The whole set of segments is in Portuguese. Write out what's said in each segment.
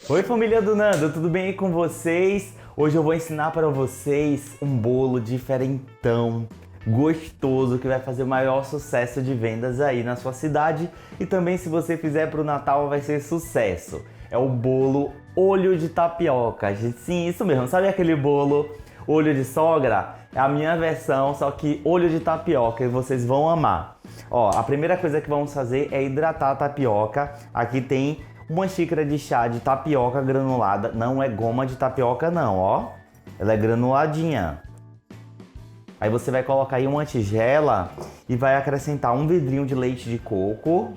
Oi, família do Nando, tudo bem aí com vocês? Hoje eu vou ensinar para vocês um bolo diferentão, gostoso, que vai fazer o maior sucesso de vendas aí na sua cidade e também se você fizer para o Natal vai ser sucesso. É o bolo olho de tapioca. Sim, isso mesmo, sabe aquele bolo olho de sogra? É a minha versão, só que olho de tapioca e vocês vão amar. Ó, a primeira coisa que vamos fazer é hidratar a tapioca. Aqui tem uma xícara de chá de tapioca granulada. Não é goma de tapioca não, ó. Ela é granuladinha. Aí você vai colocar aí uma tigela e vai acrescentar um vidrinho de leite de coco,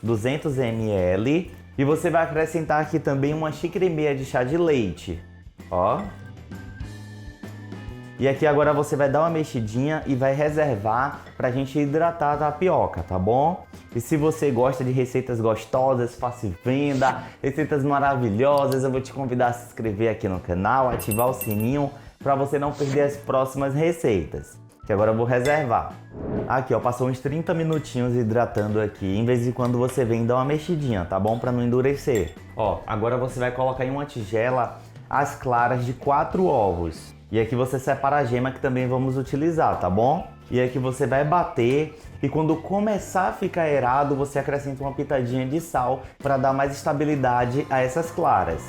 200 ml. E você vai acrescentar aqui também uma xícara e meia de chá de leite, ó. E aqui agora você vai dar uma mexidinha e vai reservar pra gente hidratar a tapioca, tá bom? E se você gosta de receitas gostosas, fácil venda, receitas maravilhosas, eu vou te convidar a se inscrever aqui no canal, ativar o sininho para você não perder as próximas receitas. Que agora eu vou reservar. Aqui ó, passou uns 30 minutinhos hidratando aqui, em vez de quando você vem dar uma mexidinha, tá bom? Para não endurecer. Ó, agora você vai colocar em uma tigela as claras de 4 ovos. E aqui você separa a gema que também vamos utilizar, tá bom? E aqui você vai bater e quando começar a ficar aerado, você acrescenta uma pitadinha de sal para dar mais estabilidade a essas claras.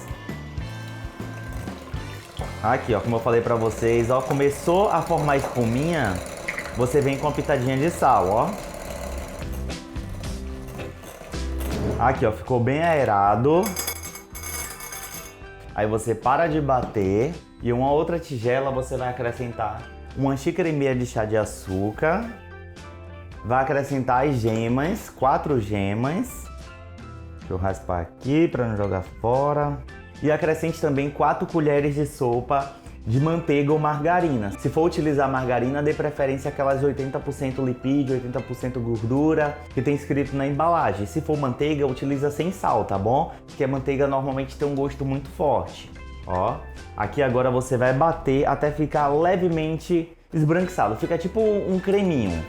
Aqui ó, como eu falei para vocês, ó, começou a formar espuminha, você vem com uma pitadinha de sal, ó. Aqui ó, ficou bem aerado. Aí você para de bater. E uma outra tigela você vai acrescentar uma xícara e meia de chá de açúcar. Vai acrescentar as gemas, 4 gemas. Deixa eu raspar aqui para não jogar fora. E acrescente também 4 colheres de sopa de manteiga ou margarina. Se for utilizar margarina, dê preferência àquelas 80% lipídio, 80% gordura, que tem escrito na embalagem. Se for manteiga, utiliza sem sal, tá bom? Porque a manteiga normalmente tem um gosto muito forte. Ó, aqui agora você vai bater até ficar levemente esbranquiçado, fica tipo um creminho.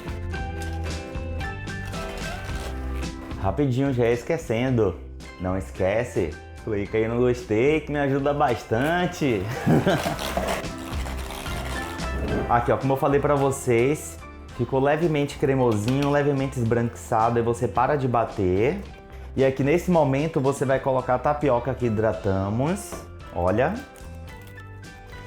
Rapidinho, já esquecendo, não esquece, clica aí no gostei que me ajuda bastante. Aqui ó, como eu falei pra vocês, ficou levemente cremosinho, levemente esbranquiçado, aí você para de bater. E aqui nesse momento você vai colocar a tapioca que hidratamos. Olha,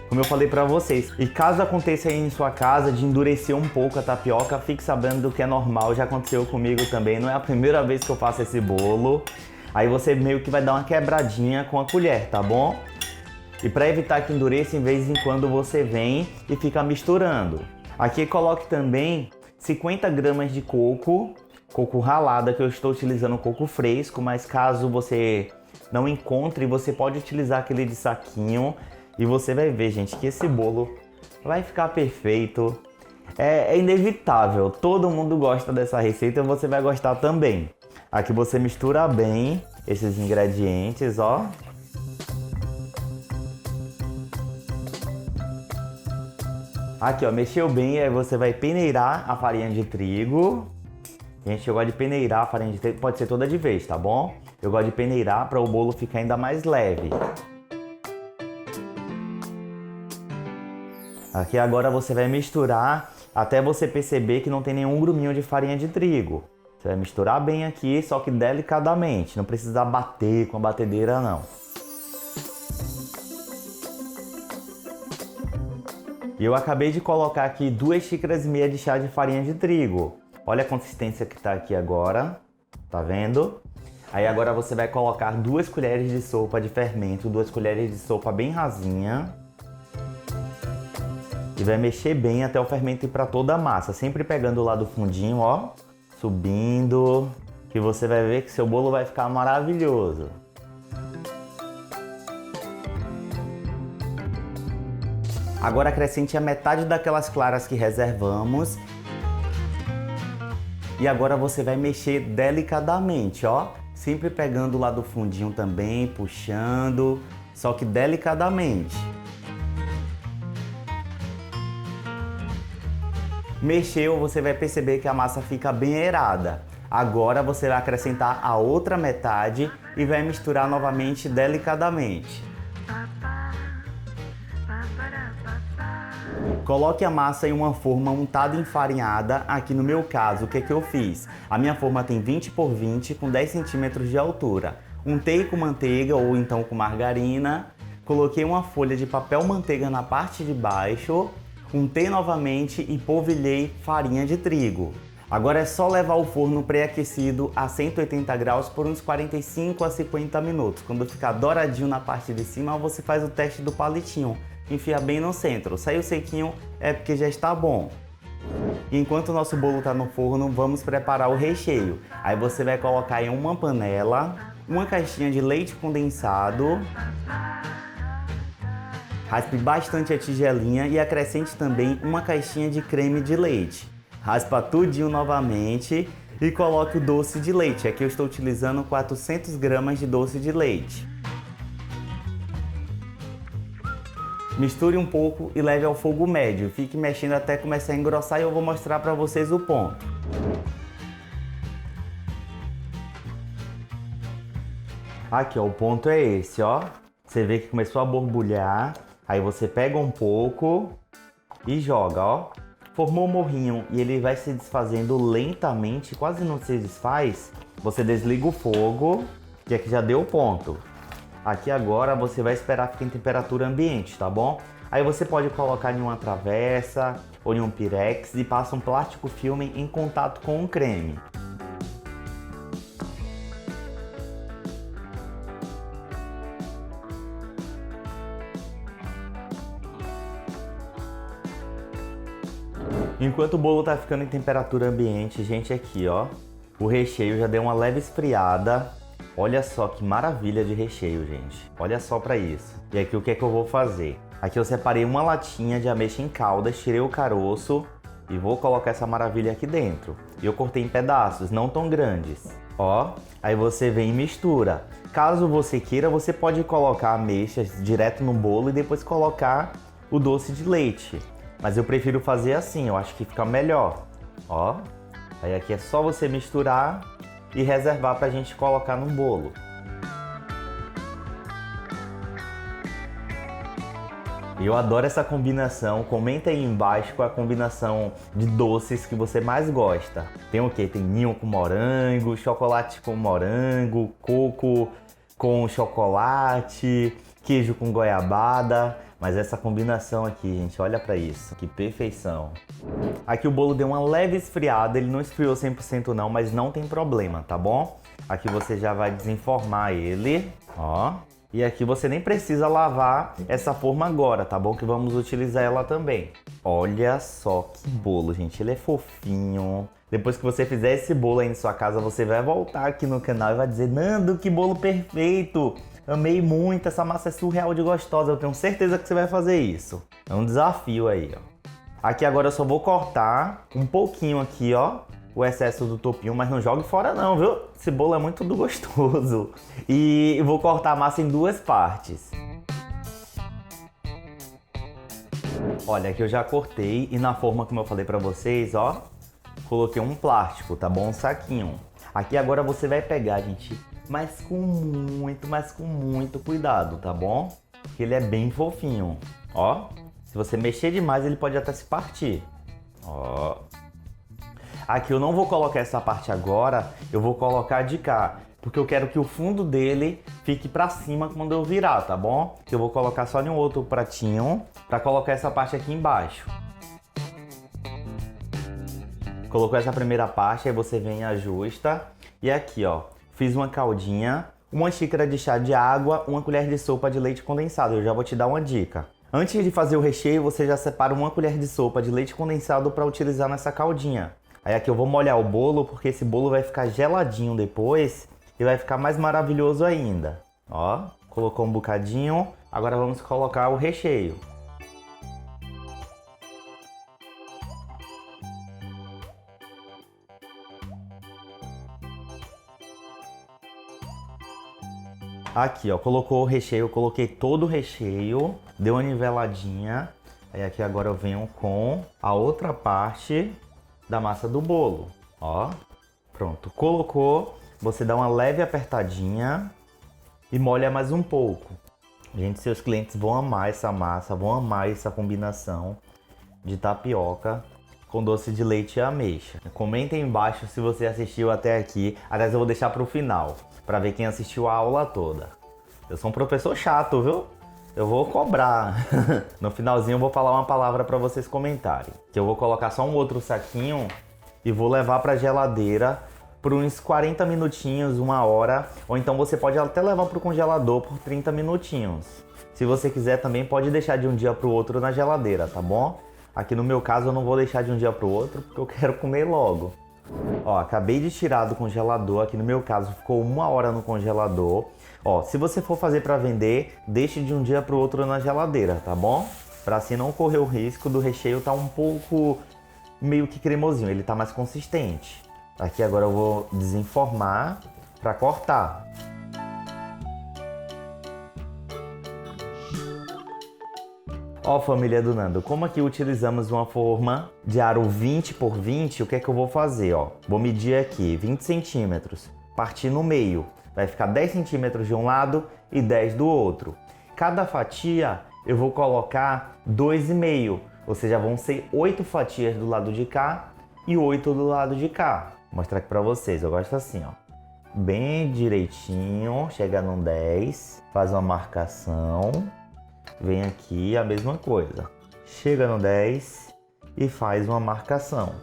como eu falei pra vocês, e caso aconteça aí em sua casa de endurecer um pouco a tapioca, fique sabendo que é normal, já aconteceu comigo também, não é a primeira vez que eu faço esse bolo. Aí você meio que vai dar uma quebradinha com a colher, tá bom? E pra evitar que endureça, em vez em quando você vem e fica misturando. Aqui coloque também 50 gramas de coco ralado, que eu estou utilizando coco fresco, mas caso você não encontre, você pode utilizar aquele de saquinho e você vai ver, gente, que esse bolo vai ficar perfeito. É inevitável, todo mundo gosta dessa receita e você vai gostar também. Aqui você mistura bem esses ingredientes, ó. Aqui, ó, mexeu bem, aí você vai peneirar a farinha de trigo. Gente, eu gosto de peneirar a farinha de trigo, pode ser toda de vez, tá bom? Eu gosto de peneirar para o bolo ficar ainda mais leve. Aqui agora você vai misturar até você perceber que não tem nenhum gruminho de farinha de trigo. Você vai misturar bem aqui, só que delicadamente, não precisa bater com a batedeira não. E eu acabei de colocar aqui 2 xícaras e meia de chá de farinha de trigo. Olha a consistência que tá aqui agora, tá vendo? Aí agora você vai colocar 2 colheres de sopa de fermento, 2 colheres de sopa bem rasinha. E vai mexer bem até o fermento ir para toda a massa, sempre pegando lá do fundinho, ó, subindo, que você vai ver que seu bolo vai ficar maravilhoso. Agora acrescente a metade daquelas claras que reservamos. E agora você vai mexer delicadamente, ó. Sempre pegando lá do fundinho também, puxando, só que delicadamente. Mexeu, você vai perceber que a massa fica bem aerada. Agora você vai acrescentar a outra metade e vai misturar novamente delicadamente. Coloque a massa em uma forma untada e enfarinhada. Aqui no meu caso, o que eu fiz? A minha forma tem 20 por 20 com 10 centímetros de altura. Untei com manteiga ou então com margarina. Coloquei uma folha de papel manteiga na parte de baixo. Untei novamente e polvilhei farinha de trigo. Agora é só levar ao forno pré-aquecido a 180 graus por uns 45 a 50 minutos. Quando ficar douradinho na parte de cima, você faz o teste do palitinho. Enfia bem no centro. Saiu sequinho é porque já está bom. Enquanto o nosso bolo está no forno, vamos preparar o recheio. Aí você vai colocar em uma panela uma caixinha de leite condensado. Raspe bastante a tigelinha e acrescente também uma caixinha de creme de leite. Raspa tudinho novamente e coloque o doce de leite. Aqui eu estou utilizando 400 gramas de doce de leite. Misture um pouco e leve ao fogo médio. Fique mexendo até começar a engrossar e eu vou mostrar para vocês o ponto. Aqui, ó, o ponto é esse, ó. Você vê que começou a borbulhar. Aí você pega um pouco e joga, ó. Formou um morrinho e ele vai se desfazendo lentamente, quase não se desfaz. Você desliga o fogo e aqui já deu o ponto. Aqui agora você vai esperar ficar em temperatura ambiente, tá bom? Aí você pode colocar em uma travessa ou em um pirex e passa um plástico filme em contato com o creme. Enquanto o bolo tá ficando em temperatura ambiente, gente, aqui, ó, o recheio já deu uma leve esfriada. Olha só que maravilha de recheio, gente. Olha só pra isso. E aqui o que é que eu vou fazer? Aqui eu separei uma latinha de ameixa em caldas, tirei o caroço e vou colocar essa maravilha aqui dentro. E eu cortei em pedaços, não tão grandes. Ó, aí você vem e mistura. Caso você queira, você pode colocar ameixas direto no bolo e depois colocar o doce de leite. Mas eu prefiro fazer assim, eu acho que fica melhor. Ó, aí aqui é só você misturar e reservar pra gente colocar no bolo. Eu adoro essa combinação. Comenta aí embaixo qual é a combinação de doces que você mais gosta. Tem o que? Tem ninho com morango, chocolate com morango, coco com chocolate, queijo com goiabada. Mas essa combinação aqui, gente, olha pra isso, que perfeição. Aqui o bolo deu uma leve esfriada, ele não esfriou 100% não, mas não tem problema, tá bom? Aqui você já vai desenformar ele, ó. E aqui você nem precisa lavar essa forma agora, tá bom? Que vamos utilizar ela também. Olha só que bolo, gente, ele é fofinho. Depois que você fizer esse bolo aí em sua casa, você vai voltar aqui no canal e vai dizer: Nando, que bolo perfeito! Amei muito, essa massa é surreal de gostosa, eu tenho certeza que você vai fazer isso. É um desafio aí, ó. Aqui agora eu só vou cortar um pouquinho aqui, ó, o excesso do topinho, mas não jogue fora não, viu? Esse bolo é muito gostoso. E vou cortar a massa em duas partes. Olha, aqui eu já cortei e na forma como eu falei pra vocês, ó, coloquei um plástico, tá bom? Um saquinho. Aqui agora você vai pegar, gente, mas com muito cuidado, tá bom? Porque ele é bem fofinho, ó. Se você mexer demais, ele pode até se partir, ó. Aqui eu não vou colocar essa parte agora, eu vou colocar de cá, porque eu quero que o fundo dele fique pra cima quando eu virar, tá bom? Que eu vou colocar só em um outro pratinho pra colocar essa parte aqui embaixo. Colocou essa primeira parte, aí você vem e ajusta. E aqui, ó, fiz uma caldinha, uma xícara de chá de água, uma colher de sopa de leite condensado. Eu já vou te dar uma dica. Antes de fazer o recheio, você já separa uma colher de sopa de leite condensado para utilizar nessa caldinha. Aí aqui eu vou molhar o bolo, porque esse bolo vai ficar geladinho depois e vai ficar mais maravilhoso ainda. Ó, colocou um bocadinho, agora vamos colocar o recheio. Aqui, ó, colocou o recheio, eu coloquei todo o recheio, deu uma niveladinha. Aí aqui agora eu venho com a outra parte da massa do bolo, ó. Pronto, colocou, você dá uma leve apertadinha e molha mais um pouco. Gente, seus clientes vão amar essa massa, vão amar essa combinação de tapioca com doce de leite e ameixa. Comentem embaixo se você assistiu até aqui. Aliás, eu vou deixar para o final, para ver quem assistiu a aula toda. Eu sou um professor chato, viu? Eu vou cobrar. No finalzinho eu vou falar uma palavra para vocês comentarem. Que eu vou colocar só um outro saquinho e vou levar para a geladeira por uns 40 minutinhos, 1 hora. Ou então você pode até levar para o congelador por 30 minutinhos. Se você quiser também pode deixar de um dia para o outro na geladeira, tá bom? Aqui no meu caso eu não vou deixar de um dia para o outro porque eu quero comer logo. Ó, acabei de tirar do congelador, aqui no meu caso ficou 1 hora no congelador. Ó, se você for fazer para vender, deixe de um dia para o outro na geladeira, tá bom? Para assim não correr o risco do recheio tá um pouco meio que cremosinho, ele tá mais consistente. Aqui agora eu vou desenformar para cortar. Ó, família do Nando, como aqui utilizamos uma forma de aro 20 por 20, o que é que eu vou fazer, ó? Vou medir aqui 20 centímetros, partir no meio. Vai ficar 10 centímetros de um lado e 10 do outro. Cada fatia eu vou colocar 2,5, ou seja, vão ser 8 fatias do lado de cá e 8 do lado de cá. Vou mostrar aqui pra vocês, eu gosto assim, ó. Bem direitinho, chega no 10, faz uma marcação. Vem aqui a mesma coisa. Chega no 10 e faz uma marcação.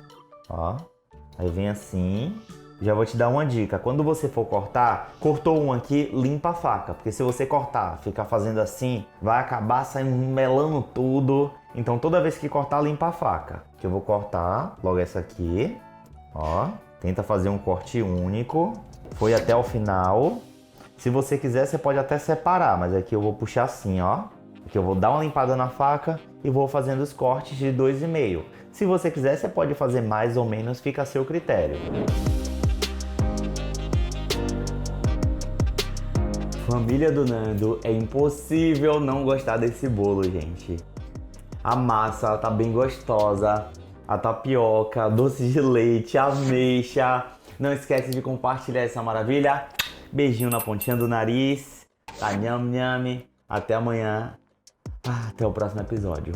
Ó. Aí vem assim. Já vou te dar uma dica. Quando você for cortar, cortou um aqui, limpa a faca. Porque se você cortar, ficar fazendo assim, vai acabar saindo melando tudo. Então toda vez que cortar, limpa a faca. Que eu vou cortar logo essa aqui. Ó. Tenta fazer um corte único. Foi até o final. Se você quiser, você pode até separar. Mas aqui eu vou puxar assim, ó. Aqui eu vou dar uma limpada na faca e vou fazendo os cortes de 2,5. Se você quiser, você pode fazer mais ou menos, fica a seu critério. Família do Nando, é impossível não gostar desse bolo, gente. A massa ela tá bem gostosa, a tapioca, doce de leite, ameixa. Não esquece de compartilhar essa maravilha. Beijinho na pontinha do nariz. Tá nham nham. Até amanhã. Até o próximo episódio.